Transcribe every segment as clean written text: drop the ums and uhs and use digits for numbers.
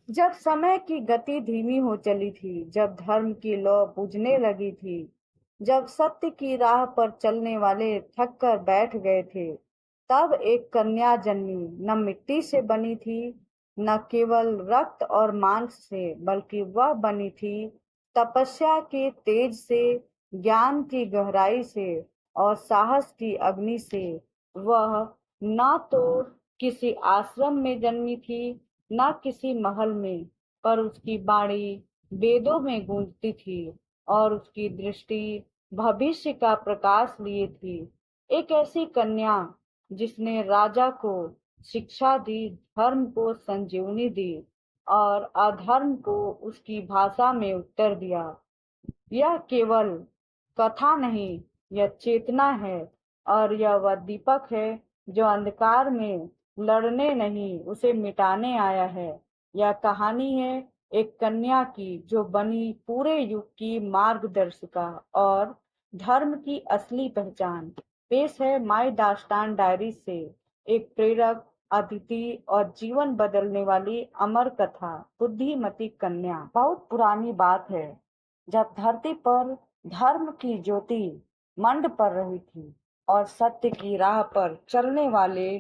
जब समय की गति धीमी हो चली थी, जब धर्म की लौ बुझने लगी थी, जब सत्य की राह पर चलने वाले थक कर बैठ गए थे, तब एक कन्या जन्मी। न मिट्टी से बनी थी, न केवल रक्त और मांस से, बल्कि वह बनी थी तपस्या के तेज से, ज्ञान की गहराई से और साहस की अग्नि से। वह ना तो किसी आश्रम में जन्मी थी, न किसी महल में, पर उसकी वाणी वेदों में गूंजती थी और उसकी दृष्टि भविष्य का प्रकाश लिए थी। एक ऐसी कन्या जिसने राजा को शिक्षा दी, धर्म को संजीवनी दी और अधर्म को उसकी भाषा में उत्तर दिया। यह केवल कथा नहीं, यह चेतना है, और यह वह दीपक है जो अंधकार में लड़ने नहीं, उसे मिटाने आया है। यह कहानी है एक कन्या की जो बनी पूरे युग की मार्गदर्शिका और धर्म की असली पहचान। पेश है माई दास्तान डायरी से एक प्रेरक, अदिति और जीवन बदलने वाली अमर कथा, बुद्धिमती कन्या। बहुत पुरानी बात है, जब धरती पर धर्म की ज्योति मंड पड़ रही थी और सत्य की राह पर चलने वाले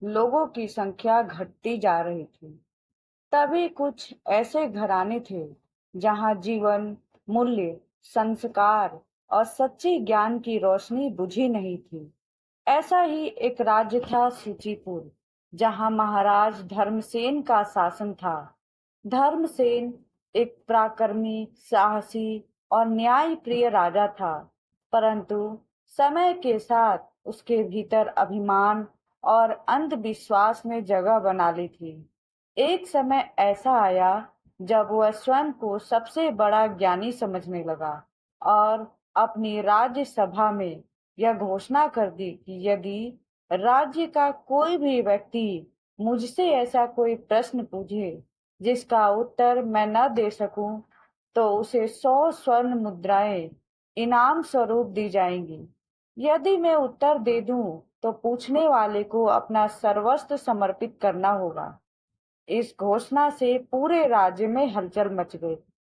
लोगों की संख्या घटती जा रही थी, तभी कुछ ऐसे घराने थे जहां जीवन, मूल्य, संस्कार और सच्ची ज्ञान की रोशनी बुझी नहीं थी। ऐसा ही एक राज्य था सूचीपुर, जहां महाराज धर्मसेन का शासन था। धर्मसेन एक पराक्रमी, साहसी और न्याय प्रिय राजा था, परंतु समय के साथ उसके भीतर अभिमान और अंधविश्वास ने जगह बना ली थी। एक समय ऐसा आया जब वह स्वयं को सबसे बड़ा ज्ञानी समझने लगा और अपनी राज्य सभा में यह घोषणा कर दी कि यदि राज्य का कोई भी व्यक्ति मुझसे ऐसा कोई प्रश्न पूछे जिसका उत्तर मैं न दे सकूं, तो उसे 100 स्वर्ण मुद्राएं इनाम स्वरूप दी जाएंगी। यदि मैं उत्तर दे दूं, तो पूछने वाले को अपना सर्वस्व समर्पित करना होगा। इस घोषणा से पूरे राज्य में हलचल मच गई।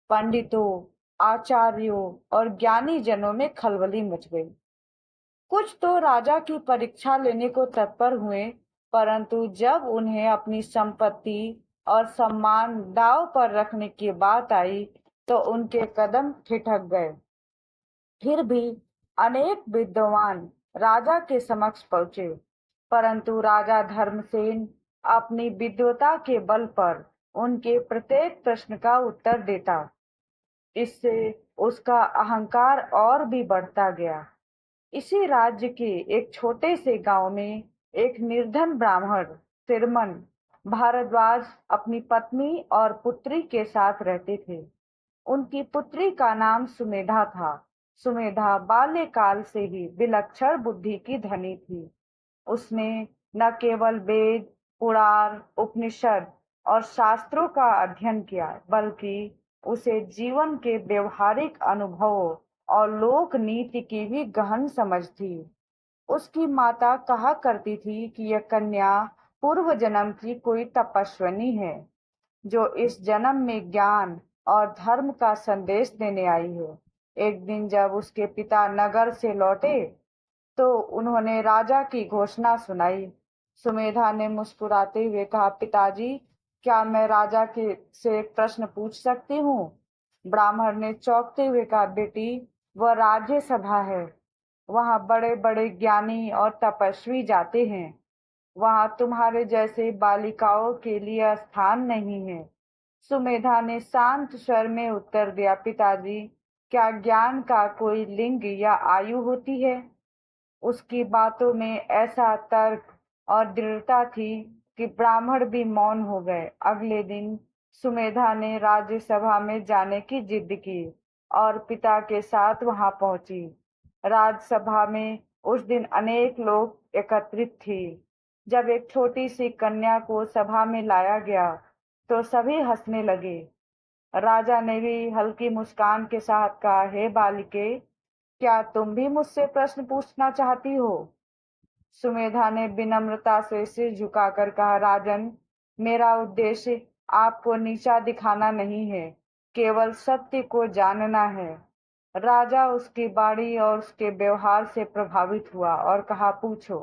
पंडितों, आचार्यों और ज्ञानी जनों में खलबली मच गई। कुछ तो राजा की परीक्षा लेने को तत्पर हुए, परंतु जब उन्हें अपनी संपत्ति और सम्मान दांव पर रखने की बात आई, तो उनके कदम ठिठक गए। फिर भी अनेक विद्वान राजा के समक्ष पहुंचे, परंतु राजा धर्मसेन अपनी विद्वता के बल पर उनके प्रत्येक प्रश्न का उत्तर देता। इससे उसका अहंकार और भी बढ़ता गया। इसी राज्य के एक छोटे से गांव में एक निर्धन ब्राह्मण सिरमन भारद्वाज अपनी पत्नी और पुत्री के साथ रहते थे। उनकी पुत्री का नाम सुमेधा था। सुमेधा बाल्यकाल से ही विलक्षण बुद्धि की धनी थी। उसने न केवल वेद, पुराण, उपनिषद और शास्त्रों का अध्ययन किया, बल्कि उसे जीवन के व्यवहारिक अनुभवों और लोक नीति की भी गहन समझ थी। उसकी माता कहा करती थी कि यह कन्या पूर्व जन्म की कोई तपस्विनी है, जो इस जन्म में ज्ञान और धर्म का संदेश देने आई है। एक दिन जब उसके पिता नगर से लौटे, तो उन्होंने राजा की घोषणा सुनाई। सुमेधा ने मुस्कुराते हुए कहा, पिताजी, क्या मैं राजा के से एक प्रश्न पूछ सकती हूँ? ब्राह्मण ने चौंकते हुए कहा, बेटी, वह राज्य सभा है। वहाँ बड़े बड़े ज्ञानी और तपस्वी जाते हैं। वहाँ तुम्हारे जैसे बालिकाओं के लिए स्थान नहीं है। सुमेधा ने शांत स्वर में उत्तर दिया, पिताजी, क्या ज्ञान का कोई लिंग या आयु होती है? उसकी बातों में ऐसा तर्क और दृढ़ता थी कि ब्राह्मण भी मौन हो गए। अगले दिन सुमेधा ने राज्यसभा में जाने की जिद की और पिता के साथ वहां पहुंची। राज्यसभा में उस दिन अनेक लोग एकत्रित थे। जब एक छोटी सी कन्या को सभा में लाया गया, तो सभी हंसने लगे। राजा ने भी हल्की मुस्कान के साथ कहा, हे बालिके, क्या तुम भी मुझसे प्रश्न पूछना चाहती हो? सुमेधा ने विनम्रता से सिर झुकाकर कहा, राजन, मेरा उद्देश्य आपको नीचा दिखाना नहीं है, केवल सत्य को जानना है। राजा उसकी बाणी और उसके व्यवहार से प्रभावित हुआ और कहा, पूछो,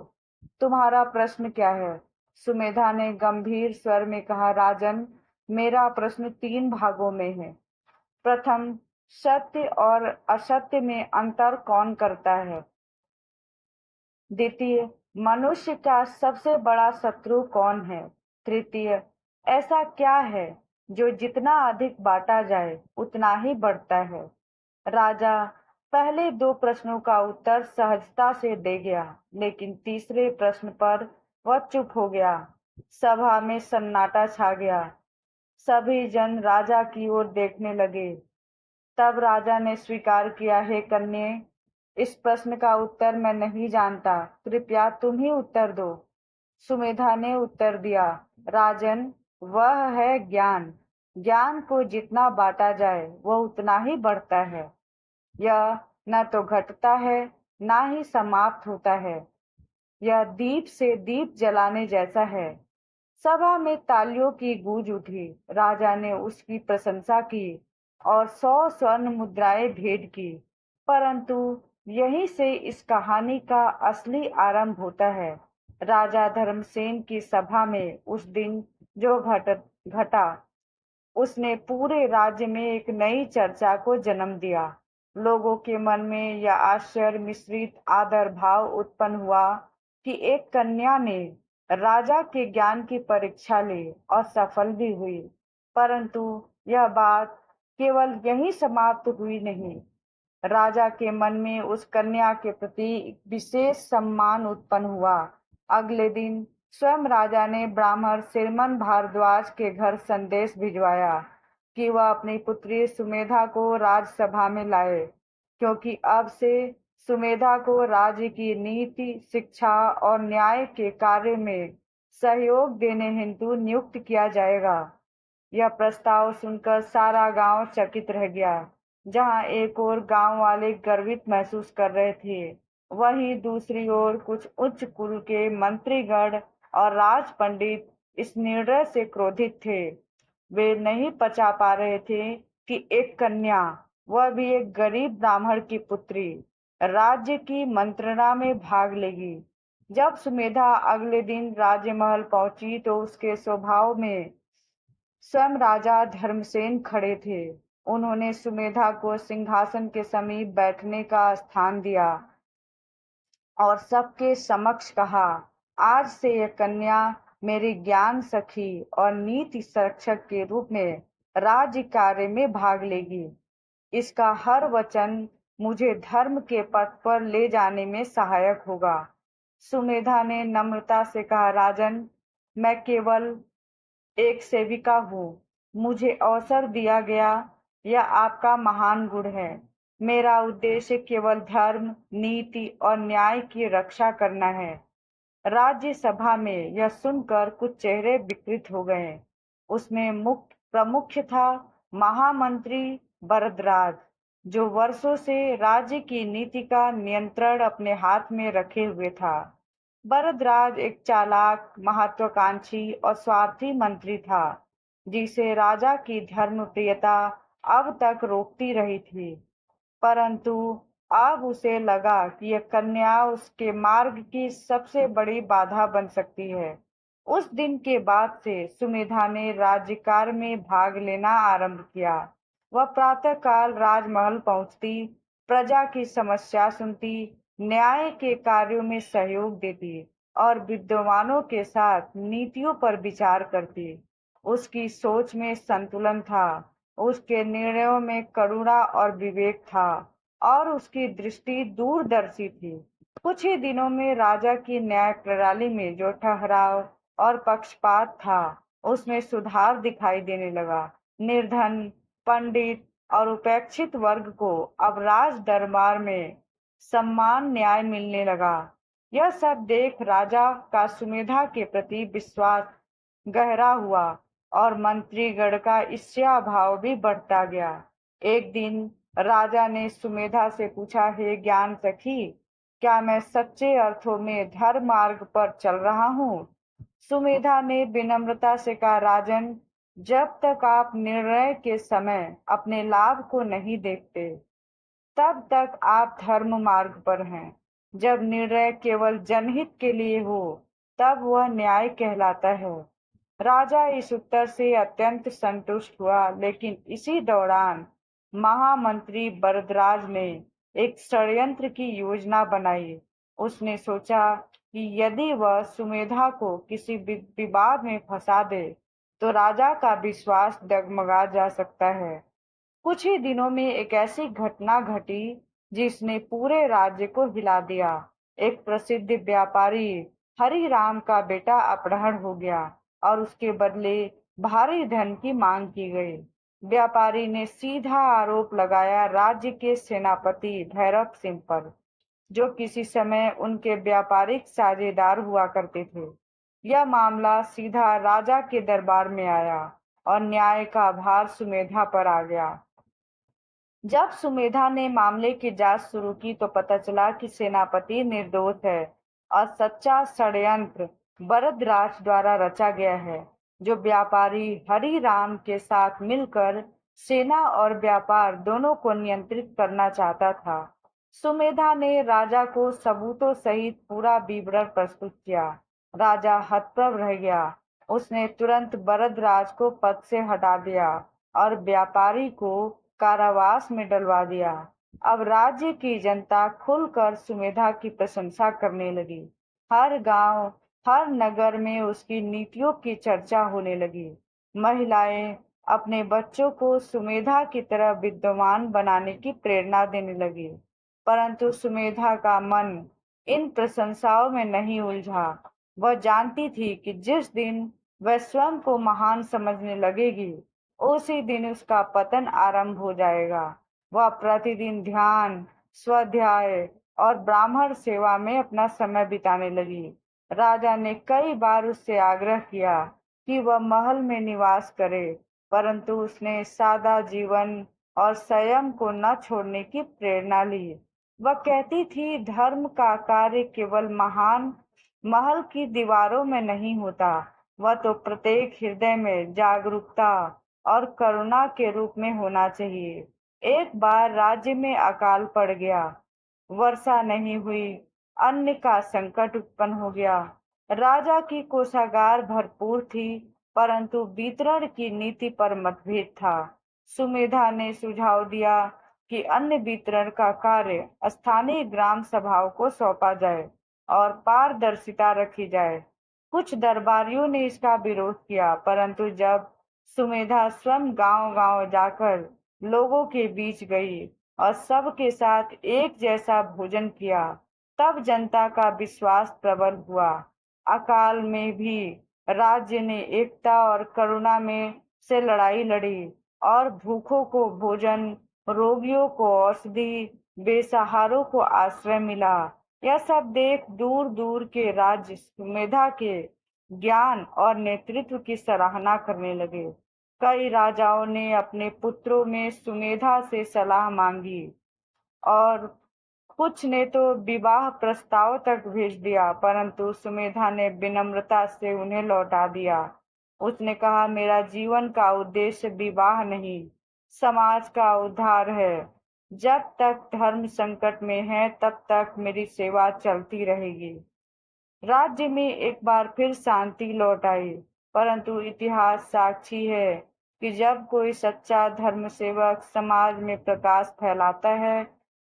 तुम्हारा प्रश्न क्या है? सुमेधा ने गंभीर स्वर में कहा, राजन, मेरा प्रश्न 3 भागों में है। प्रथम, सत्य और असत्य में अंतर कौन करता है? द्वितीय, मनुष्य का सबसे बड़ा शत्रु कौन है? तृतीय, ऐसा क्या है जो जितना अधिक बांटा जाए उतना ही बढ़ता है? राजा पहले 2 प्रश्नों का उत्तर सहजता से दे गया, लेकिन तीसरे प्रश्न पर वह चुप हो गया। सभा में सन्नाटा छा गया। सभी जन राजा की ओर देखने लगे। तब राजा ने स्वीकार किया, हे कन्ये, इस प्रश्न का उत्तर मैं नहीं जानता, कृपया तुम ही उत्तर दो। सुमेधा ने उत्तर दिया, राजन, वह है ज्ञान। ज्ञान को जितना बांटा जाए वह उतना ही बढ़ता है। यह न तो घटता है, ना ही समाप्त होता है। यह दीप से दीप जलाने जैसा है। सभा में तालियों की गूंज उठी। राजा ने उसकी प्रशंसा की और 100 स्वर्ण मुद्राएं भेंट की। परंतु यहीं से इस कहानी का असली आरंभ होता है। राजा धर्मसेन की सभा में उस दिन जो घटा, उसने पूरे राज्य में एक नई चर्चा को जन्म दिया। लोगों के मन में यह आश्चर्य मिश्रित आदर भाव उत्पन्न हुआ कि एक कन्या ने राजा के ज्ञान की परीक्षा ली और सफल भी हुई। परंतु यह बात केवल यहीं समाप्त हुई नहीं। राजा के मन में उस कन्या के प्रति एक विशेष सम्मान उत्पन्न हुआ। अगले दिन स्वयं राजा ने ब्राह्मण श्रीमन भारद्वाज के घर संदेश भिजवाया कि वह अपनी पुत्री सुमेधा को राजसभा में लाए, क्योंकि अब से सुमेधा को राज्य की नीति, शिक्षा और न्याय के कार्य में सहयोग देने हेतु नियुक्त किया जाएगा। यह प्रस्ताव सुनकर सारा गांव चकित रह गया। जहां एक ओर गांव वाले गर्वित महसूस कर रहे थे, वहीं दूसरी ओर कुछ उच्च कुल के मंत्रीगण और राज पंडित इस निर्णय से क्रोधित थे। वे नहीं पचा पा रहे थे कि एक कन्या, वह भी एक गरीब ब्राह्मण की पुत्री, राज्य की मंत्रणा में भाग लेगी। जब सुमेधा अगले दिन राजमहल पहुंची तो उसके स्वभाव में स्वयं राजा धर्मसेन खड़े थे। उन्होंने सुमेधा को सिंहासन के समीप बैठने का स्थान दिया और सबके समक्ष कहा, आज से यह कन्या मेरी ज्ञान सखी और नीति संरक्षक के रूप में राज्य कार्य में भाग लेगी। इसका हर वचन मुझे धर्म के पथ पर ले जाने में सहायक होगा। सुमेधा ने नम्रता से कहा, राजन, मैं केवल एक सेविका हूँ। मुझे अवसर दिया गया, यह आपका महान गुण है। मेरा उद्देश्य केवल धर्म, नीति और न्याय की रक्षा करना है। राज्यसभा में यह सुनकर कुछ चेहरे विकृत हो गए। उसमें मुख्य प्रमुख था महामंत्री भरद्वाज, जो वर्षों से राज्य की नीति का नियंत्रण अपने हाथ में रखे हुए था। भरद्वाज एक चालाक, महत्वाकांक्षी और स्वार्थी मंत्री था, जिसे राजा की धर्मप्रियता अब तक रोकती रही थी। परंतु अब उसे लगा कि यह कन्या उसके मार्ग की सबसे बड़ी बाधा बन सकती है। उस दिन के बाद से सुमेधा ने राज्यकार्य में भाग लेना आरंभ किया। वह प्रातःकाल राजमहल पहुंचती, प्रजा की समस्या सुनती, न्याय के कार्यों में सहयोग देती और विद्वानों के साथ नीतियों पर विचार करती। उसकी सोच में संतुलन था, उसके निर्णयों में करुणा और विवेक था और उसकी दृष्टि दूरदर्शी थी। कुछ ही दिनों में राजा की न्याय प्रणाली में जो ठहराव और पक्षपात था, उसमें सुधार दिखाई देने लगा। निर्धन, पंडित और उपेक्षित वर्ग को अब राज दरबार में सम्मान न्याय मिलने लगा। यह सब देख राजा का सुमेधा के प्रति विश्वास गहरा हुआ और मंत्रीगण का ईर्ष्या भाव भी बढ़ता गया। एक दिन राजा ने सुमेधा से पूछा, हे ज्ञान सखी, क्या मैं सच्चे अर्थों में धर्म मार्ग पर चल रहा हूँ? सुमेधा ने विनम्रता से कहा, राजन, जब तक आप निर्णय के समय अपने लाभ को नहीं देखते, तब तक आप धर्म मार्ग पर हैं। जब निर्णय केवल जनहित के लिए हो, तब वह न्याय कहलाता है। राजा इस उत्तर से अत्यंत संतुष्ट हुआ, लेकिन इसी दौरान महामंत्री भरद्वाज ने एक षड्यंत्र की योजना बनाई। उसने सोचा कि यदि वह सुमेधा को किसी विवाद में फंसा दे, तो राजा का विश्वास डगमगा जा सकता है। कुछ ही दिनों में एक ऐसी घटना घटी जिसने पूरे राज्य को हिला दिया। एक प्रसिद्ध व्यापारी हरिराम का बेटा अपहरण हो गया और उसके बदले भारी धन की मांग की गई। व्यापारी ने सीधा आरोप लगाया राज्य के सेनापति भैरव सिंह पर, जो किसी समय उनके व्यापारिक साझेदार हुआ करते थे। यह मामला सीधा राजा के दरबार में आया और न्याय का भार सुमेधा पर आ गया। जब सुमेधा ने मामले की जांच शुरू की, तो पता चला कि सेनापति निर्दोष है और सच्चा षड्यंत्र भरद्वाज द्वारा रचा गया है, जो व्यापारी हरिराम के साथ मिलकर सेना और व्यापार दोनों को नियंत्रित करना चाहता था। सुमेधा ने राजा को सबूतों सहित पूरा विवरण प्रस्तुत किया। राजा हतप्रभ रह गया। उसने तुरंत भरद्वाज को पद से हटा दिया और व्यापारी को कारावास में डलवा दिया। अब राज्य की जनता खुलकर सुमेधा की प्रशंसा करने लगी। हर गांव, हर नगर में उसकी नीतियों की चर्चा होने लगी। महिलाएं अपने बच्चों को सुमेधा की तरह विद्वान बनाने की प्रेरणा देने लगी। परंतु सुमेधा का मन इन प्रशंसाओं में नहीं उलझा। वह जानती थी कि जिस दिन वह स्वयं को महान समझने लगेगी, उसी दिन उसका पतन आरंभ हो जाएगा। वह प्रतिदिन ध्यान, स्वाध्याय और ब्राह्मण सेवा में अपना समय बिताने लगी। राजा ने कई बार उससे आग्रह किया कि वह महल में निवास करे, परंतु उसने सादा जीवन और संयम को न छोड़ने की प्रेरणा ली। वह कहती थी, धर्म का कार्य केवल महान महल की दीवारों में नहीं होता, वह तो प्रत्येक हृदय में जागरूकता और करुणा के रूप में होना चाहिए। एक बार राज्य में अकाल पड़ गया, वर्षा नहीं हुई, अन्न का संकट उत्पन्न हो गया। राजा की कोषागार भरपूर थी, परंतु वितरण की नीति पर मतभेद था। सुमेधा ने सुझाव दिया कि अन्न वितरण का कार्य स्थानीय ग्राम सभाओं को सौंपा जाए और पारदर्शिता रखी जाए। कुछ दरबारियों ने इसका विरोध किया, परंतु जब सुमेधा स्वयं गांव-गांव जाकर लोगों के बीच गई और सबके साथ एक जैसा भोजन किया, तब जनता का विश्वास प्रबल हुआ। अकाल में भी राज्य ने एकता और करुणा में से लड़ाई लड़ी और भूखों को भोजन, रोगियों को औषधि, बेसहारों को आश्रय मिला। यह सब देख दूर दूर के राज्य सुमेधा के ज्ञान और नेतृत्व की सराहना करने लगे। कई राजाओं ने अपने पुत्रों में सुमेधा से सलाह मांगी और कुछ ने तो विवाह प्रस्ताव तक भेज दिया, परंतु सुमेधा ने विनम्रता से उन्हें लौटा दिया। उसने कहा, मेरा जीवन का उद्देश्य विवाह नहीं, समाज का उद्धार है। जब तक धर्म संकट में है, तब तक मेरी सेवा चलती रहेगी। राज्य में एक बार फिर शांति लौट आई, परंतु इतिहास साक्षी है कि जब कोई सच्चा धर्म सेवक समाज में प्रकाश फैलाता है,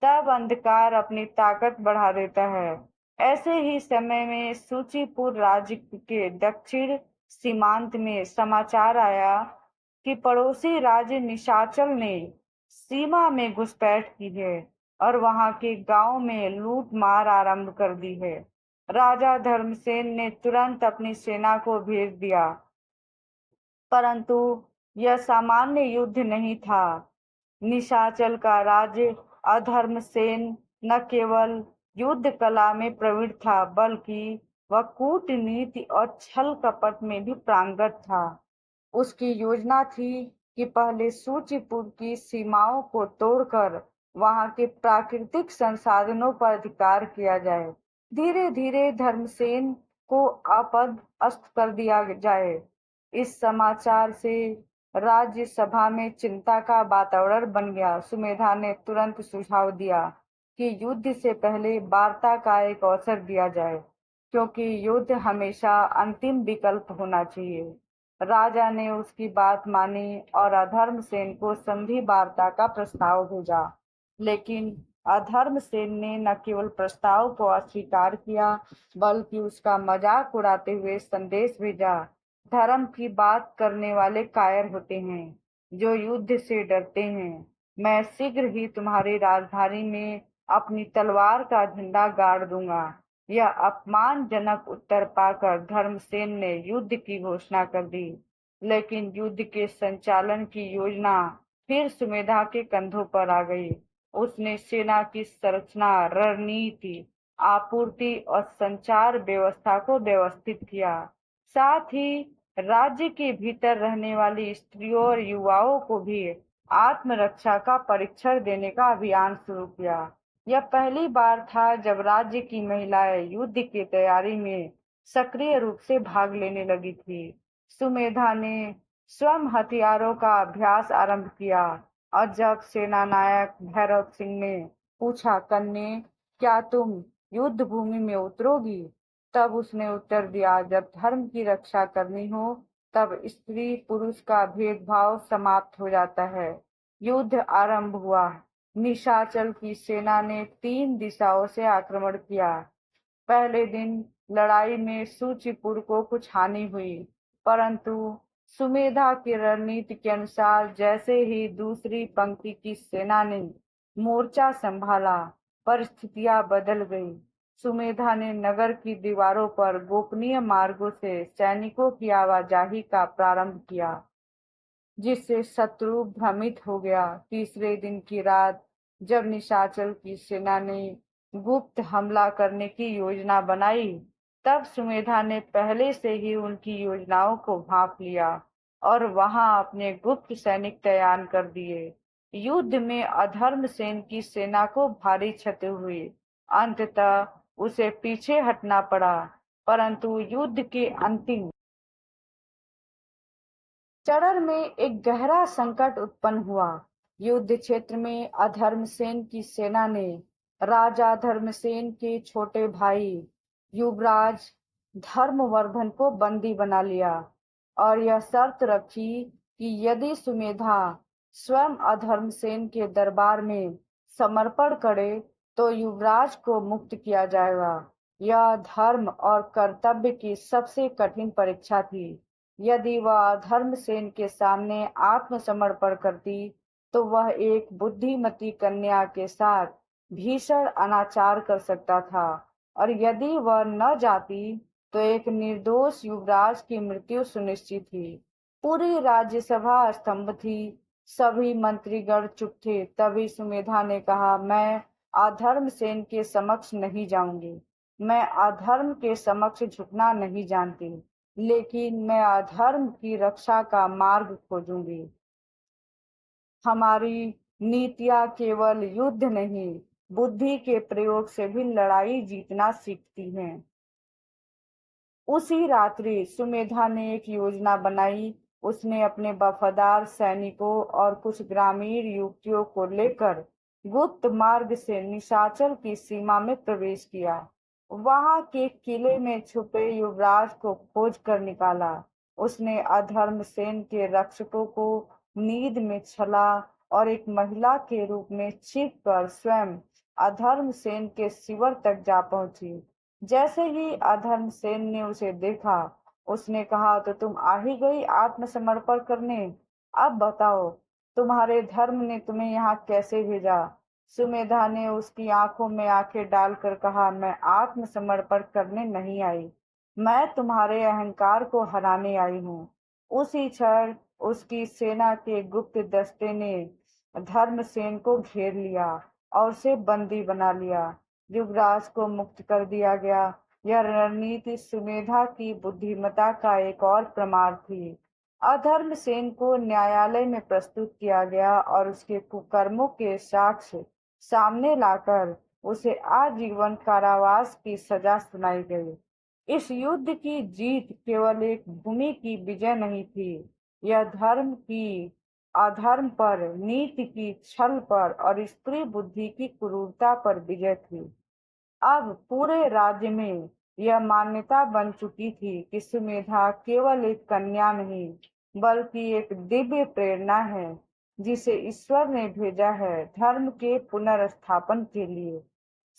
तब अंधकार अपनी ताकत बढ़ा देता है। ऐसे ही समय में सूचीपुर राज्य के दक्षिण सीमांत में समाचार आया कि पड़ोसी राज्य निशाचल ने सीमा में घुसपैठ की है और वहां के गांव में लूट मार आरंभ कर दी है। राजा धर्मसेन ने तुरंत अपनी सेना को भेज दिया, परंतु यह सामान्य युद्ध नहीं था। निशाचल का राज्य अधर्मसेन न केवल युद्ध कला में प्रवीण था, बल्कि वह कूटनीति और छल कपट में भी पारंगत था। उसकी योजना थी कि पहले सूचीपुर की सीमाओं को तोड़कर वहां के प्राकृतिक संसाधनों पर अधिकार किया जाए। धीरे धीरे धर्मसेन को आपदस्थ कर दिया जाए। इस समाचार से राज्यसभा में चिंता का वातावरण बन गया। सुमेधा ने तुरंत सुझाव दिया कि युद्ध से पहले वार्ता का एक अवसर दिया जाए, क्योंकि युद्ध हमेशा अंतिम विकल्प होना चाहिए। राजा ने उसकी बात मानी और अधर्मसेन को संधि वार्ता का प्रस्ताव भेजा। लेकिन अधर्मसेन ने न केवल प्रस्ताव को अस्वीकार किया, बल्कि उसका मजाक उड़ाते हुए संदेश भेजा। धर्म की बात करने वाले कायर होते हैं, जो युद्ध से डरते हैं। मैं शीघ्र ही तुम्हारी राजधानी में अपनी तलवार का झंडा गाड़ दूंगा। यह अपमानजनक उत्तर पाकर धर्मसेन ने युद्ध की घोषणा कर दी। लेकिन युद्ध के संचालन की योजना फिर सुमेधा के कंधों पर आ गई। उसने सेना की संरचना, रणनीति, आपूर्ति और संचार व्यवस्था को व्यवस्थित किया। साथ ही राज्य के भीतर रहने वाली स्त्रियों और युवाओं को भी आत्मरक्षा का परीक्षण देने का अभियान शुरू किया। यह पहली बार था जब राज्य की महिलाएं युद्ध की तैयारी में सक्रिय रूप से भाग लेने लगी थी। सुमेधा ने स्वयं हथियारों का अभ्यास आरंभ किया, और जब सेनानायक भैरव सिंह ने पूछा, कन्या, क्या तुम युद्ध भूमि में उतरोगी? तब उसने उत्तर दिया, जब धर्म की रक्षा करनी हो तब स्त्री पुरुष का भेदभाव समाप्त हो जाता है। युद्ध आरंभ हुआ। निशाचल की सेना ने 3 दिशाओं से आक्रमण किया। पहले दिन लड़ाई में सूचीपुर को कुछ हानि हुई, परंतु सुमेधा की रणनीति के अनुसार जैसे ही दूसरी पंक्ति की सेना ने मोर्चा संभाला, परिस्थितियां बदल गई। सुमेधा ने नगर की दीवारों पर गोपनीय मार्गों से सैनिकों की आवाजाही का प्रारंभ किया, जिससे शत्रु भ्रमित हो गया। तीसरे दिन की रात जब निशाचल की सेना ने गुप्त हमला करने की योजना बनाई, तब सुमेधा ने पहले से ही उनकी योजनाओं को भांप लिया और वहां अपने गुप्त सैनिक तैयार कर दिए। युद्ध में अधर्मसेन की सेना को भारी क्षति हुई। अंततः उसे पीछे हटना पड़ा, परंतु युद्ध के अंतिम चरण में एक गहरा संकट उत्पन्न हुआ। युद्ध क्षेत्र में अधर्मसेन की सेना ने राजा धर्मसेन के छोटे भाई युवराज धर्मवर्धन को बंदी बना लिया और यह शर्त रखी कि यदि सुमेधा स्वयं अधर्मसेन के दरबार में समर्पण करे तो युवराज को मुक्त किया जाएगा। यह धर्म और कर्तव्य की सबसे कठिन परीक्षा थी। यदि वह धर्मसेन के सामने आत्मसमर्पण करती तो वह एक बुद्धिमती कन्या के साथ भीषण अनाचार कर सकता था, और यदि वह न जाती तो एक निर्दोष युवराज की मृत्यु सुनिश्चित थी। पूरी राज्यसभा स्तंभ थी। सभी मंत्रीगण चुप थे। तभी सुमेधा ने कहा, मैं अधर्मसेन के समक्ष नहीं जाऊंगी। मैं अधर्म के समक्ष झुकना नहीं जानती, लेकिन मैं अधर्म की रक्षा का मार्ग खोजूंगी। हमारी नीतियां केवल युद्ध नहीं, बुद्धि के प्रयोग से भी लड़ाई जीतना सीखती हैं। उसी रात्रि सुमेधा ने एक योजना बनाई। उसने अपने वफादार सैनिकों और कुछ ग्रामीण युवतियों को लेकर गुप्त मार्ग से निशाचल की सीमा में प्रवेश किया। वहां के किले में छुपे युवराज को खोज कर निकाला। उसने अधर्मसेन के रक्षकों को नींद में छला और एक महिला के रूप में छिप कर स्वयं अधर्मसेन के शिविर तक जा पहुंची। जैसे ही अधर्मसेन ने उसे देखा, उसने कहा, तो तुम आ ही गई आत्मसमर्पण करने। अब बताओ, तुम्हारे धर्म ने तुम्हें यहाँ कैसे भेजा? सुमेधा ने उसकी आंखों में आंखें डालकर कहा, मैं आत्मसमर्पण करने नहीं आई, मैं तुम्हारे अहंकार को हराने आई हूँ। उसी क्षण उसकी सेना के गुप्त दस्ते ने धर्मसेन को घेर लिया और उसे बंदी बना लिया। युवराज को मुक्त कर दिया गया। यह रणनीति सुमेधा की बुद्धिमता का एक और प्रमाण थी। अधर्मसेन को न्यायालय में प्रस्तुत किया गया और उसके कुकर्मों के साक्ष्य सामने लाकर उसे आजीवन कारावास की सजा सुनाई गई। इस युद्ध की जीत केवल एक भूमि की विजय नहीं थी, यह धर्म की अधर्म पर, नीति की छल पर और स्त्री बुद्धि की क्रूरता पर विजय थी। अब पूरे राज्य में यह मान्यता बन चुकी थी कि सुमेधा केवल एक कन्या नहीं, बल्कि एक दिव्य प्रेरणा है, जिसे ईश्वर ने भेजा है धर्म के पुनर्स्थापन के लिए।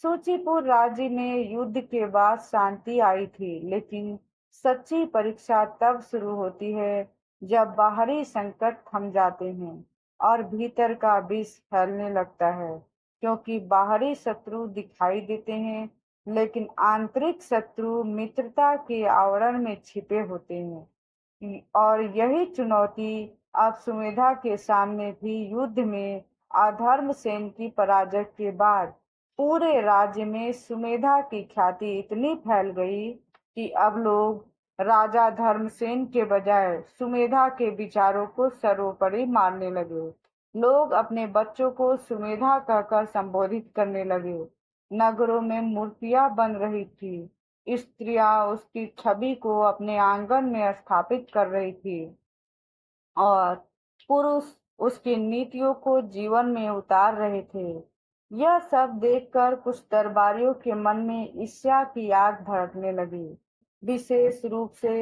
सूचीपुर राज्य में युद्ध के बाद शांति आई थी, लेकिन सच्ची परीक्षा तब शुरू होती है जब बाहरी संकट थम जाते हैं और भीतर का विष फैलने लगता है। क्योंकि बाहरी शत्रु दिखाई देते हैं, लेकिन आंतरिक शत्रु मित्रता के आवरण में छिपे होते हैं। और यही चुनौती अब सुमेधा के सामने थी। युद्ध में अधर्मसेन की पराजय के बाद पूरे राज्य में सुमेधा की ख्याति इतनी फैल गई कि अब लोग राजा धर्मसेन के बजाय सुमेधा के विचारों को सर्वोपरि मानने लगे। लोग अपने बच्चों को सुमेधा कहकर संबोधित करने लगे। नगरों में मूर्तियां बन रही थी, स्त्रियां उसकी छवि को अपने आंगन में स्थापित कर रही थी और पुरुष उसकी नीतियों को जीवन में उतार रहे थे। यह सब देखकर कुछ दरबारियों के मन में ईर्ष्या की आग भड़कने लगी, विशेष रूप से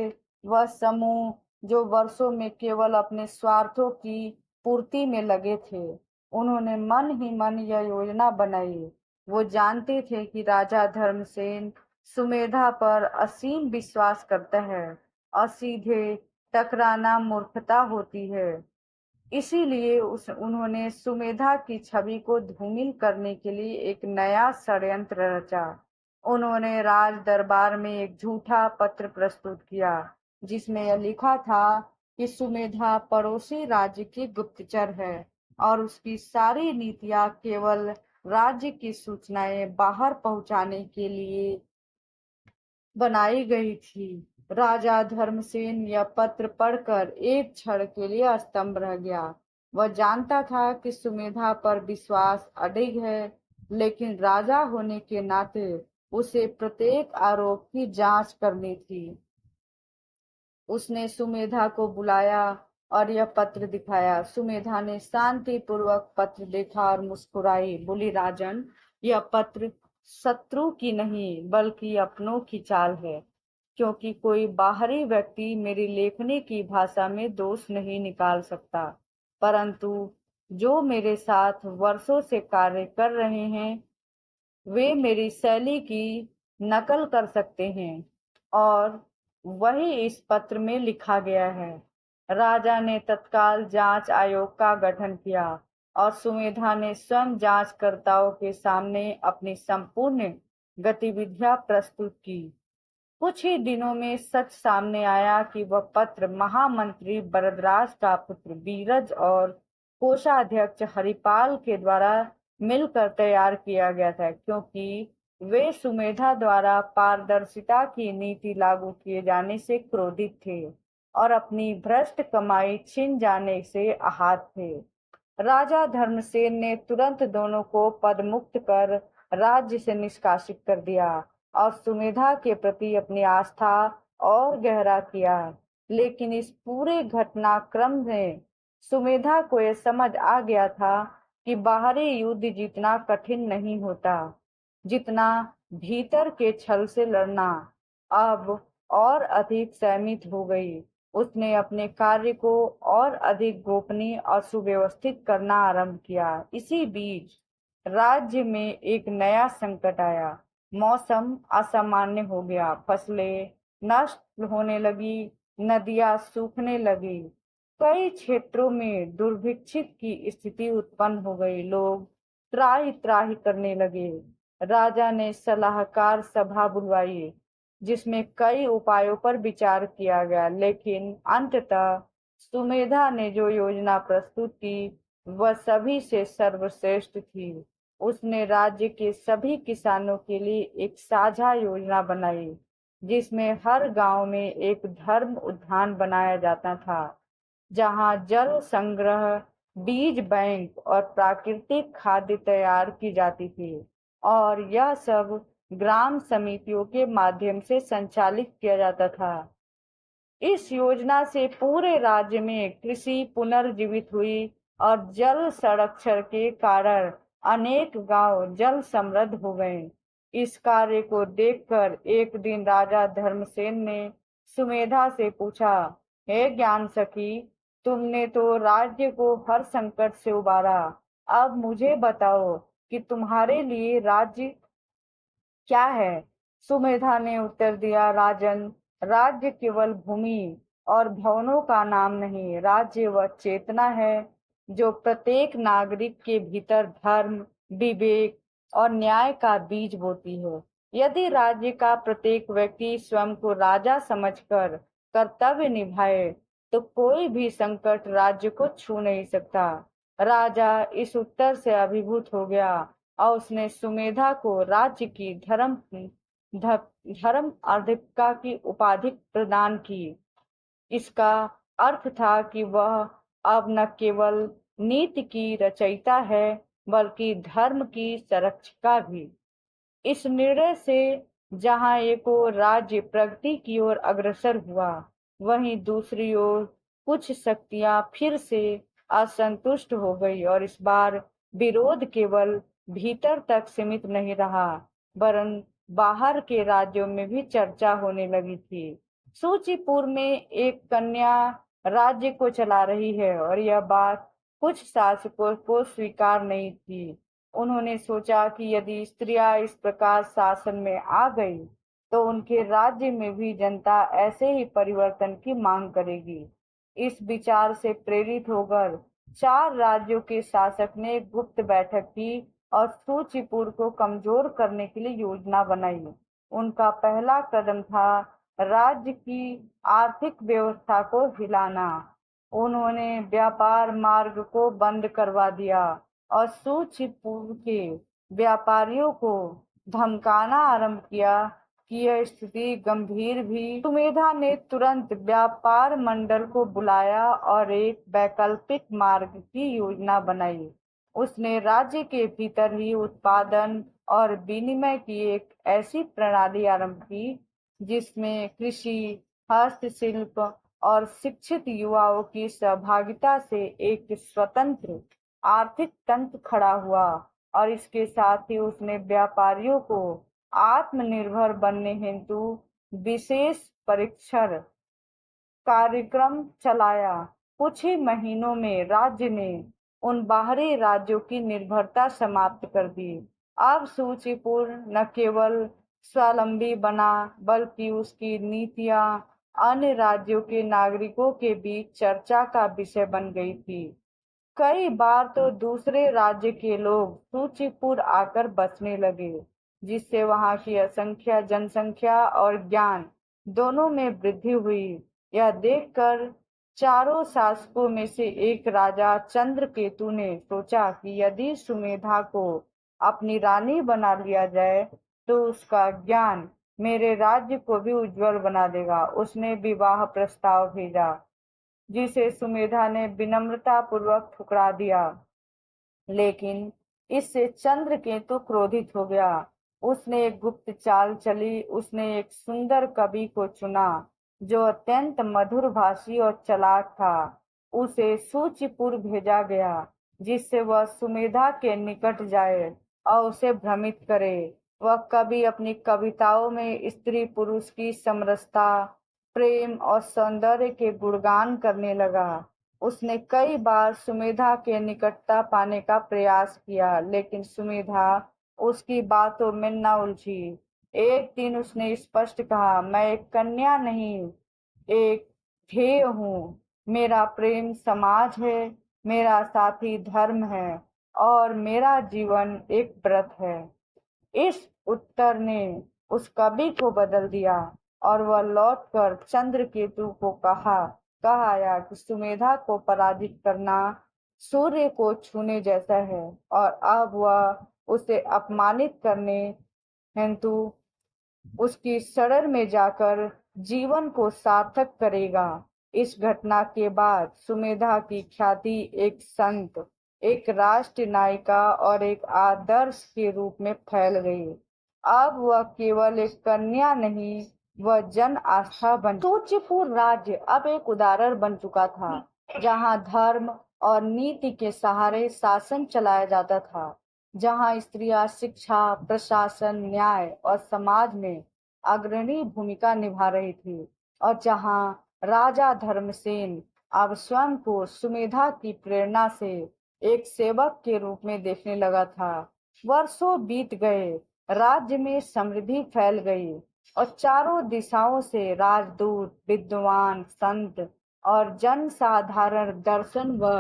वह समूह जो वर्षों में केवल अपने स्वार्थों की पूर्ति में लगे थे। उन्होंने मन ही मन यह योजना बनाई। वो जानते थे कि राजा धर्मसेन सुमेधा पर असीम विश्वास करता है और सीधे टकराना मूर्खता होती है। इसीलिए उस उन्होंने सुमेधा की छवि को धूमिल करने के लिए एक नया षड्यंत्र रचा। उन्होंने राज दरबार में एक झूठा पत्र प्रस्तुत किया, जिसमें यह लिखा था कि सुमेधा पड़ोसी राज्य की गुप्तचर है और उसकी सारी नीतियां केवल राज्य की सूचनाएं बाहर पहुंचाने के लिए बनाई गई थी। राजा धर्मसेन यह पत्र पढ़कर एक क्षण के लिए स्तंभ रह गया। वह जानता था कि सुमेधा पर विश्वास अडिग है, लेकिन राजा होने के नाते उसे प्रत्येक आरोप की जांच करनी थी। उसने सुमेधा को बुलाया और यह पत्र दिखाया। सुमेधा ने शांति पूर्वक पत्र देखा और मुस्कुराई। बोली, राजन, यह पत्र शत्रु की नहीं बल्कि अपनों की चाल है, क्योंकि कोई बाहरी व्यक्ति मेरी लेखनी की भाषा में दोष नहीं निकाल सकता, परंतु जो मेरे साथ वर्षों से कार्य कर रहे हैं वे मेरी शैली की नकल कर सकते हैं। और वही इस पत्र में लिखा गया है। राजा ने तत्काल जांच आयोग का गठन किया और सुमेधा ने स्वयं जांचकर्ताओं के सामने अपनी संपूर्ण गतिविधियां प्रस्तुत की। कुछ ही दिनों में सच सामने आया कि वह पत्र महामंत्री बरदराज का पुत्र बीरज और कोषाध्यक्ष हरिपाल के द्वारा मिलकर तैयार किया गया था, क्योंकि वे सुमेधा द्वारा पारदर्शिता की नीति लागू किए जाने से क्रोधित थे और अपनी भ्रष्ट कमाई छिन जाने से आहत थे। राजा धर्मसेन ने तुरंत दोनों को पदमुक्त कर राज्य से निष्कासित कर दिया और सुमेधा के प्रति अपनी आस्था और गहरा किया। लेकिन इस पूरे घटनाक्रम में सुमेधा को यह समझ आ गया था कि बाहरी युद्ध जीतना कठिन नहीं होता, जितना भीतर के छल से लड़ना। अब और अधिक सहमित हो गई। उसने अपने कार्य को और अधिक गोपनीय और सुव्यवस्थित करना आरंभ किया। इसी बीच राज्य में एक नया संकट आया। मौसम असामान्य हो गया, फसलें नष्ट होने लगी, नदियां सूखने लगी। कई क्षेत्रों में दुर्भिक्षित की स्थिति उत्पन्न हो गई। लोग त्राहि त्राहि करने लगे। राजा ने सलाहकार सभा बुलवाई, जिसमें कई उपायों पर विचार किया गया, लेकिन अंततः सुमेधा ने जो योजना प्रस्तुत की वह सभी से सर्वश्रेष्ठ थी। उसने राज्य के सभी किसानों के लिए एक साझा योजना बनाई, जिसमें हर गांव में एक धर्म उद्यान बनाया जाता था, जहां जल संग्रह, बीज बैंक और प्राकृतिक खाद्य तैयार की जाती थी। और यह सब ग्राम समितियों के माध्यम से संचालित किया जाता था। इस योजना से पूरे राज्य में कृषि पुनर्जीवित हुई और जल संरक्षण के कारण अनेक गांव जल समृद्ध हो गए। इस कार्य को देखकर एक दिन राजा धर्मसेन ने सुमेधा से पूछा, हे ज्ञान सखी, तुमने तो राज्य को हर संकट से उबारा। अब मुझे बताओ कि तुम्हारे लिए राज्य क्या है? सुमेधा ने उत्तर दिया, राजन, राज्य केवल भूमि और भवनों का नाम नहीं, राज्य वह चेतना है जो प्रत्येक नागरिक के भीतर धर्म, विवेक और न्याय का बीज बोती है। यदि राज्य का प्रत्येक व्यक्ति स्वयं को राजा समझकर कर्तव्य निभाए, तो कोई भी संकट राज्य को छू नहीं सकता। राजा इस उत्तर से अभिभूत हो गया और उसने सुमेधा को राज्य की धर्म अर्धिका की उपाधि प्रदान की। इसका अर्थ था कि वह अब न केवल नीति की रचयिता है, बल्कि धर्म की संरक्षिका भी। इस निर्णय से जहां एक ओर राज्य प्रगति की ओर अग्रसर हुआ, वहीं दूसरी ओर कुछ शक्तियां फिर से असंतुष्ट हो गई और इस बार विरोध केवल भीतर तक सीमित नहीं रहा, वरन बाहर के राज्यों में भी चर्चा होने लगी थी। सूचीपुर में एक कन्या राज्य को चला रही है और यह बात कुछ शासकों को स्वीकार नहीं थी। उन्होंने सोचा कि यदि स्त्रियां इस प्रकार शासन में आ गई, तो उनके राज्य में भी जनता ऐसे ही परिवर्तन की मांग करेगी। इस विचार से प्रेरित होकर 4 राज्यों के शासक ने गुप्त बैठक की और सूचीपुर को कमजोर करने के लिए योजना बनाई। उनका पहला कदम था राज्य की आर्थिक व्यवस्था को हिलाना। उन्होंने व्यापार मार्ग को बंद करवा दिया और सूचीपुर के व्यापारियों को धमकाना आरंभ किया कि यह स्थिति गंभीर भी। सुमेधा ने तुरंत व्यापार मंडल को बुलाया और एक वैकल्पिक मार्ग की योजना बनाई। उसने राज्य के भीतर ही उत्पादन और विनिमय की एक ऐसी प्रणाली आरंभ की जिसमें कृषि, हस्तशिल्प और शिक्षित युवाओं की सहभागिता से एक स्वतंत्र आर्थिक तंत्र खड़ा हुआ और इसके साथ ही उसने व्यापारियों को आत्मनिर्भर बनने हेतु विशेष परीक्षण कार्यक्रम चलाया। कुछ ही महीनों में राज्य ने उन बाहरी राज्यों की निर्भरता समाप्त कर दी। अब सूचीपुर न केवल स्वावलंबी बना, बल्कि उसकी नीतियां अन्य राज्यों के नागरिकों के बीच चर्चा का विषय बन गई थी। कई बार तो दूसरे राज्य के लोग सूचीपुर आकर बसने लगे, जिससे वहां की असंख्य जनसंख्या और ज्ञान दोनों में वृद्धि हुई। यह देखकर चारों शासकों में से एक राजा चंद्रकेतु ने सोचा कि यदि सुमेधा को अपनी रानी बना लिया जाए, तो उसका ज्ञान मेरे राज्य को भी उज्जवल बना देगा। उसने विवाह प्रस्ताव भेजा, जिसे सुमेधा ने विनम्रता पूर्वक ठुकरा दिया। लेकिन इससे चंद्रकेतु क्रोधित हो गया। उसने एक गुप्त चाल चली। उसने एक सुंदर कवि को चुना जो अत्यंत मधुर भाषी और चालाक था। उसे सूचीपुर भेजा गया जिससे वह सुमेधा के निकट जाए और उसे भ्रमित करे। वह कवि अपनी कविताओं में स्त्री पुरुष की समरसता, प्रेम और सौंदर्य के गुणगान करने लगा। उसने कई बार सुमेधा के निकटता पाने का प्रयास किया, लेकिन सुमेधा उसकी बातों में न उलझी। एक दिन उसने स्पष्ट कहा, मैं एक कन्या नहीं, एक ध्येय हूँ। मेरा प्रेम समाज है, मेरा साथी धर्म है और मेरा जीवन एक व्रत है। इस उत्तर ने उस कवि को बदल दिया और वह लौटकर चंद्रकेतु को कहा कि सुमेधा को पराजित करना सूर्य को छूने जैसा है और अब वह उसे अपमानित करने हेतु उसकी शरण में जाकर जीवन को सार्थक करेगा। इस घटना के बाद सुमेधा की ख्याति एक संत, एक राष्ट्र नायिका और एक आदर्श के रूप में फैल गई। अब वह केवल एक कन्या नहीं, वह जन आस्था बन सूर्यपुर राज्य अब एक उदाहरण बन चुका था, जहां धर्म और नीति के सहारे शासन चलाया जाता था, जहां स्त्रियां शिक्षा, प्रशासन, न्याय और समाज में अग्रणी भूमिका निभा रही थी, और जहां राजा धर्मसेन अब स्वयं को सुमेधा की प्रेरणा से एक सेवक के रूप में देखने लगा था। वर्षों बीत गए, राज्य में समृद्धि फैल गई और चारों दिशाओं से राजदूत, विद्वान, संत और जन साधारण दर्शन व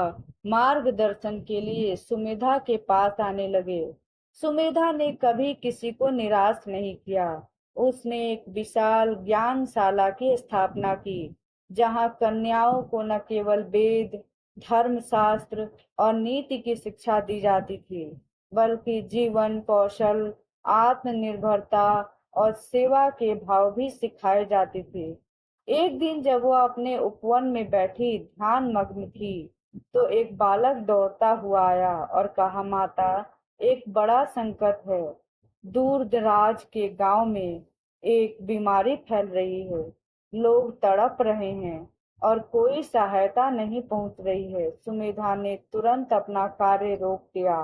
मार्गदर्शन के लिए सुमेधा के पास आने लगे। सुमेधा ने कभी किसी को निराश नहीं किया। उसने एक विशाल ज्ञानशाला की स्थापना की, जहां कन्याओं को न केवल वेद, धर्मशास्त्र और नीति की शिक्षा दी जाती थी, बल्कि जीवन कौशल, आत्मनिर्भरता और सेवा के भाव भी सिखाए जाते थे। एक दिन जब वह अपने उपवन में बैठी ध्यान मग्न थी, तो एक बालक दौड़ता हुआ आया और कहा, माता, एक बड़ा संकट है। दूर दराज के गांव में एक बीमारी फैल रही है। लोग तड़प रहे हैं और कोई सहायता नहीं पहुंच रही है। सुमेधा ने तुरंत अपना कार्य रोक दिया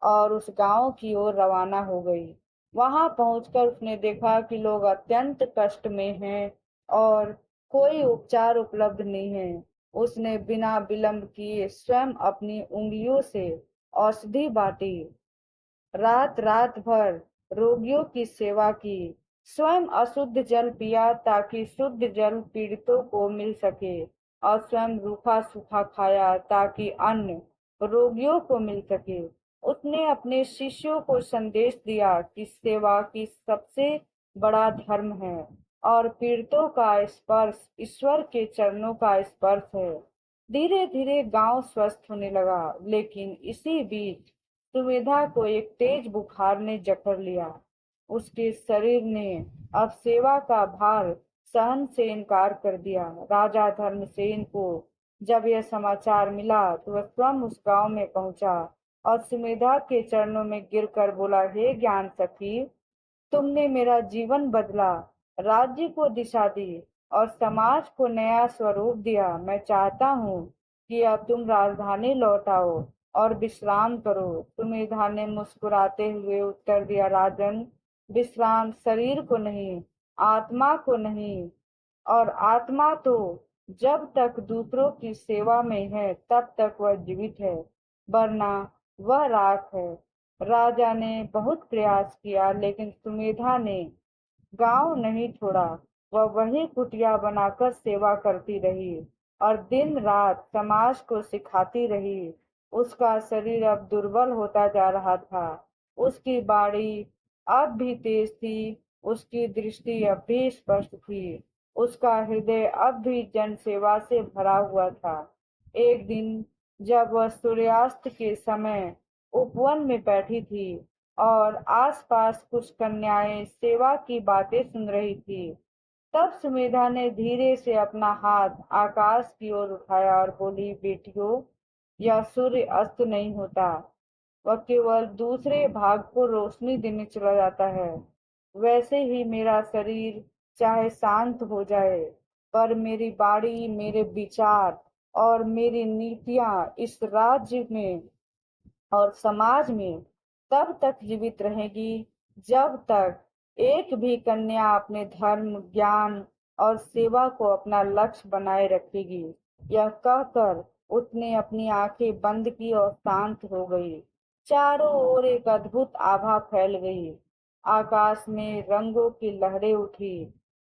और उस गांव की ओर रवाना हो गई। वहां पहुंचकर उसने देखा कि लोग अत्यंत कष्ट में हैं और कोई उपचार उपलब्ध नहीं है। उसने बिना विलंब किए स्वयं अपनी उंगलियों से औषधि बांटी, रात रात भर रोगियों की सेवा की, स्वयं अशुद्ध जल पिया ताकि शुद्ध जल पीड़ितों को मिल सके, और स्वयं रूखा सूखा खाया ताकि अन्न रोगियों को मिल सके। उसने अपने शिष्यों को संदेश दिया कि सेवा की सबसे बड़ा धर्म है और पीड़ितों का स्पर्श ईश्वर के चरणों का स्पर्श है। धीरे धीरे गांव स्वस्थ होने लगा, लेकिन इसी बीच सुमेधा को एक तेज बुखार ने जकड़ लिया। उसके शरीर ने अब सेवा का भार सहन से इनकार कर दिया। राजा धर्मसेन को जब यह समाचार मिला तो वह स्वयं उस गांव में पहुंचा और सुमेधा के चरणों में गिरकर बोला, हे ज्ञान सखी, तुमने मेरा जीवन बदला, राज्य को दिशा दी और समाज को नया स्वरूप दिया। मैं चाहता हूँ कि अब तुम राजधानी लौट आओ और विश्राम करो। सुमेधा ने मुस्कुराते हुए उत्तर दिया, राजन, विश्राम शरीर को नहीं, आत्मा को नहीं, और आत्मा तो जब तक दूसरों की सेवा में है तब तक वह जीवित है, वरना वह राख है। राजा ने बहुत प्रयास किया, लेकिन सुमेधा ने गांव नहीं छोड़ा। वह वही कुटिया बनाकर सेवा करती रही और दिन रात समाज को सिखाती रही। उसका शरीर अब दुर्बल होता जा रहा था, उसकी बाड़ी अब भी तेज थी, उसकी दृष्टि अब भी स्पष्ट थी, उसका हृदय अब भी जनसेवा से भरा हुआ था। एक दिन जब वह सूर्यास्त के समय उपवन में बैठी थी और आसपास कुछ कन्याएं सेवा की बातें सुन रही थी, तब सुमेधा ने धीरे से अपना हाथ आकाश की ओर उठाया और बोली, बेटियों, यह सूर्य अस्त नहीं होता, वह केवल दूसरे भाग को रोशनी देने चला जाता है। वैसे ही मेरा शरीर चाहे शांत हो जाए, पर मेरी बाणी, मेरे विचार और मेरी नीतियां इस राज्य में और समाज में तब तक जीवित रहेगी जब तक एक भी कन्या अपने धर्म, ज्ञान और सेवा को अपना लक्ष्य बनाए रखेगी। यह कहकर उसने अपनी आंखें बंद की और शांत हो गई। चारों ओर एक अद्भुत आभा फैल गई। आकाश में रंगों की लहरें उठी,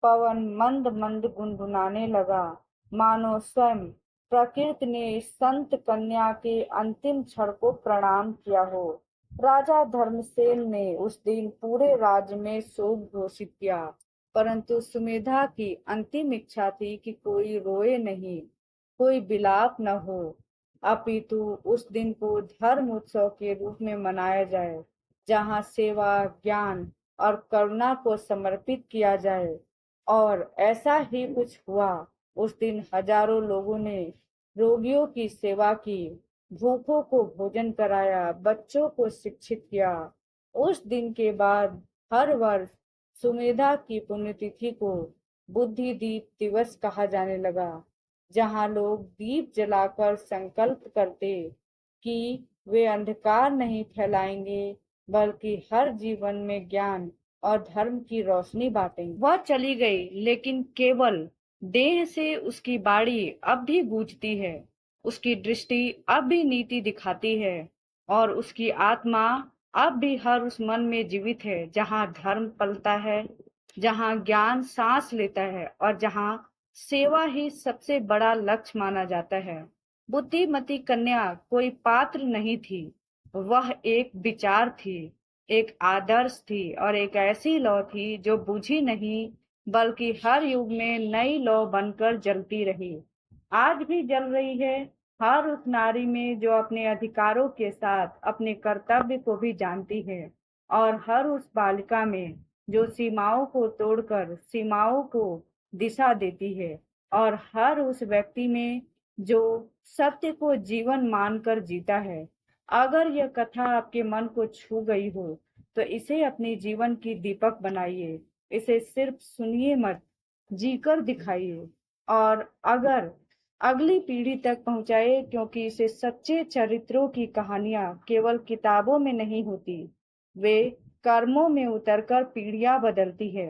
पवन मंद मंद गुनगुनाने लगा, मानो स्वयं प्रकृति ने इस संत कन्या के अंतिम क्षण को प्रणाम किया हो। राजा धर्मसेन ने उस दिन पूरे राज्य में शोक घोषित किया, परंतु सुमेधा की अंतिम इच्छा थी कि कोई रोए नहीं, कोई विलाप न हो, अपितु उस दिन को धर्म उत्सव के रूप में मनाया जाए, जहाँ सेवा, ज्ञान और करुणा को समर्पित किया जाए। और ऐसा ही कुछ हुआ। उस दिन हजारों लोगों ने रोगियों की सेवा की, भूखों को भोजन कराया, बच्चों को शिक्षित किया। उस दिन के बाद हर वर्ष सुमेधा की पुण्यतिथि को बुद्धि दीप दिवस कहा जाने लगा, जहां लोग दीप जलाकर संकल्प करते कि वे अंधकार नहीं फैलाएंगे, बल्कि हर जीवन में ज्ञान और धर्म की रोशनी बांटेंगे। वह चली गई, लेकिन केवल देह से उसकी बाणी अब भी गूंजती है, उसकी दृष्टि अब भी नीति दिखाती है, और उसकी आत्मा अब भी हर उस मन में जीवित है जहाँ धर्म पलता है, जहाँ ज्ञान सांस लेता है, और जहाँ सेवा ही सबसे बड़ा लक्ष्य माना जाता है। बुद्धिमती कन्या कोई पात्र नहीं थी, वह एक विचार थी, एक आदर्श थी, और एक ऐसी लौ थी जो बुझी नहीं, बल्कि हर युग में नई लौ बनकर जलती रही। आज भी जल रही है, हर उस नारी में जो अपने अधिकारों के साथ अपने कर्तव्य को भी जानती है, और हर उस बालिका में जो सीमाओं को तोड़कर सीमाओं को दिशा देती है, और हर उस व्यक्ति में जो सत्य को जीवन मानकर जीता है। अगर यह कथा आपके मन को छू गई हो, तो इसे अपने जीवन की दीपक बनाइए। इसे सिर्फ सुनिए मत, जीकर दिखाइए। और अगर अगली पीढ़ी तक पहुंचाए, क्योंकि इसे सच्चे चरित्रों की कहानियां केवल किताबों में नहीं होती, वे कर्मों में उतरकर पीढ़ियां बदलती है।